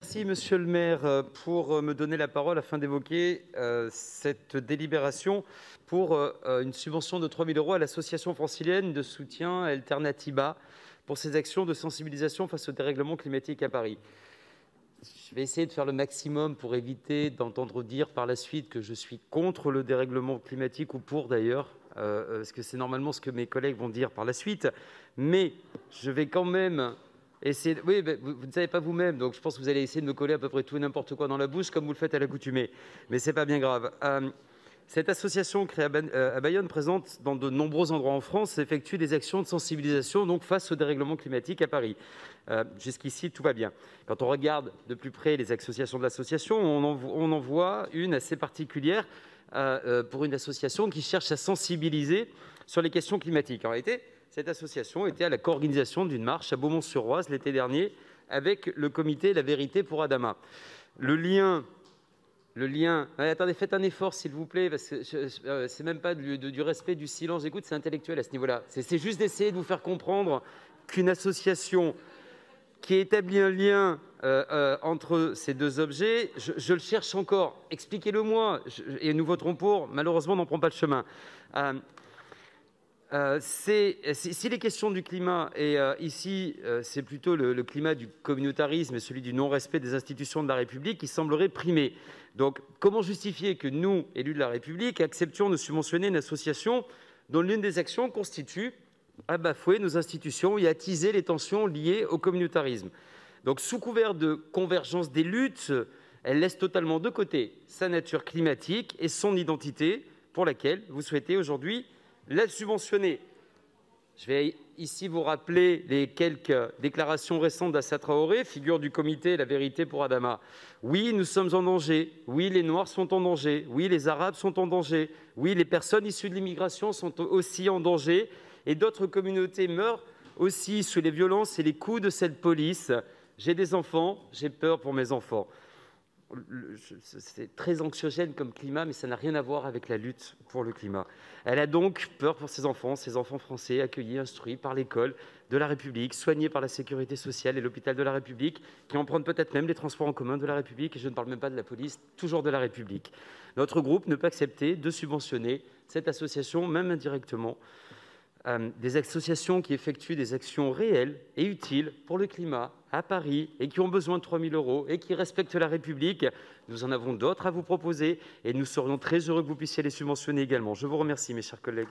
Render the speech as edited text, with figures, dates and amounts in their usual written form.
Merci, monsieur le maire, pour me donner la parole afin d'évoquer cette délibération pour une subvention de 3 000 € à l'association francilienne de soutien Alternatiba pour ses actions de sensibilisation face au dérèglement climatique à Paris. Je vais essayer de faire le maximum pour éviter d'entendre dire par la suite que je suis contre le dérèglement climatique, ou pour d'ailleurs, parce que c'est normalement ce que mes collègues vont dire par la suite. Mais je vais quand même essayer... Oui, vous ne savez pas vous-même, donc je pense que vous allez essayer de me coller à peu près tout et n'importe quoi dans la bouche, comme vous le faites à l'accoutumée. Mais ce n'est pas bien grave. Cette association créée à Bayonne, présente dans de nombreux endroits en France, effectue des actions de sensibilisation donc, face au dérèglement climatique à Paris. Jusqu'ici, tout va bien. Quand on regarde de plus près les associations de l'association, on en voit une assez particulière pour une association qui cherche à sensibiliser sur les questions climatiques. En réalité, cette association était à la co-organisation d'une marche à Beaumont-sur-Oise l'été dernier avec le comité La Vérité pour Adama. Le lien... Attendez, faites un effort, s'il vous plaît, parce que c'est même pas du respect du silence. J'écoute, c'est intellectuel à ce niveau-là. C'est juste d'essayer de vous faire comprendre qu'une association qui établit un lien entre ces deux objets, je le cherche encore. Expliquez-le-moi, et nous voterons pour. Malheureusement, on n'en prend pas le chemin. Si les questions du climat, et ici c'est plutôt le climat du communautarisme et celui du non-respect des institutions de la République qui semblerait primer. Donc comment justifier que nous, élus de la République, acceptions de subventionner une association dont l'une des actions consiste à bafouer nos institutions et à attiser les tensions liées au communautarisme? Donc sous couvert de convergence des luttes, elle laisse totalement de côté sa nature climatique et son identité pour laquelle vous souhaitez aujourd'hui la subventionner. Je vais ici vous rappeler les quelques déclarations récentes d'Assa Traoré, figure du comité La Vérité pour Adama. Oui, nous sommes en danger. Oui, les Noirs sont en danger. Oui, les Arabes sont en danger. Oui, les personnes issues de l'immigration sont aussi en danger. Et d'autres communautés meurent aussi sous les violences et les coups de cette police. J'ai des enfants, j'ai peur pour mes enfants. C'est très anxiogène comme climat, mais ça n'a rien à voir avec la lutte pour le climat. Elle a donc peur pour ses enfants français accueillis, instruits par l'école de la République, soignés par la sécurité sociale et l'hôpital de la République, qui empruntent peut-être même les transports en commun de la République, et je ne parle même pas de la police, toujours de la République. Notre groupe ne peut accepter de subventionner cette association, même indirectement, des associations qui effectuent des actions réelles et utiles pour le climat à Paris et qui ont besoin de 3 000 € et qui respectent la République. Nous en avons d'autres à vous proposer et nous serions très heureux que vous puissiez les subventionner également. Je vous remercie, mes chers collègues.